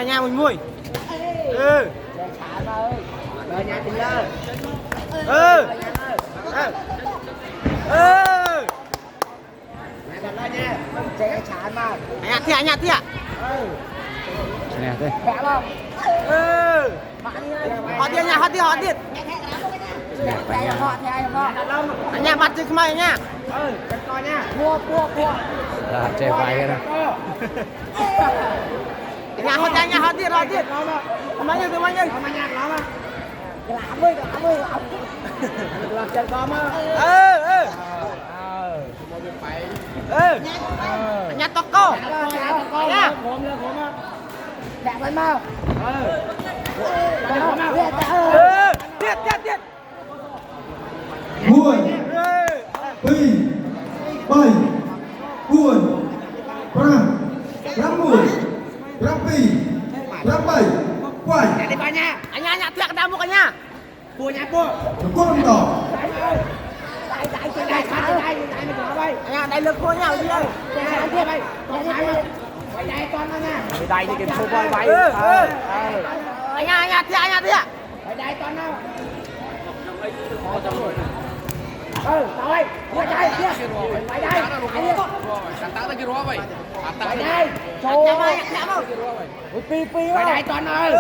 Nhà mình mui. Ừ. Rồi nhà tình lơ. Ừ. Ừ. Nhà tình lơ nha. Chạy chán mà. Nhà thịa. Nè đây. Khỏe không? Ừ. Họ tiền. Chạy họ thì ai họ. Nhà bắt chứ mày nha. Ừ, chân coi nha. Mua. Là chơi vai cái đó. Nhà họ tiền. Mà như. Mà nhạc nó mà. Làm ơi. Làm chân con mà. Ừ. Ừ. Nhà tóc cô. Nha. Khổm á. Đẹp lên mau. Ừ. Tiết. Buồn, Ừ. Pì, Bảy, Buồn, Pram, Pramui, Prampi, Prambai, Quay, Đi ba nha. Nhà thịa cái một cái nhà. Bùa nhà bùa. Con Đỏ, Đại mình bỏ bay. Nhà đại lực của nhau đi ơi. Đại kia bay. Bay đại con nó nha. Đây thì cái phố voi bay. Nhà thịa. Bay đại con nó. Tao ơi. Bay đại kia. Bay đại. Bay đại. Trời ơi. Pi bay đại con ơi.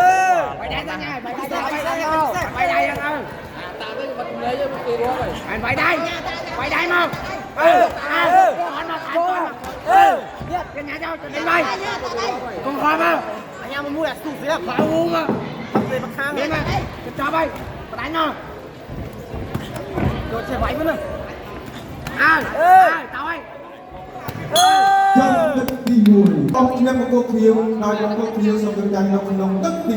Bay đại ra nha. Bay đại ăn ơi. Anh bay đại mau. Cái nhà cho đi bay. Con khoai mau. Nhà mình mua là sụp thế. Khoai uống mà. Về mặt khang. Miếng mà. Cho bay. Đánh nó. Rồi chơi váy với mình. Tao ơi. Chân đất đi mùi, Tóc nhâm một cuộc phiêu, nói một cuộc phiêu, xong rồi đánh nông đất đi.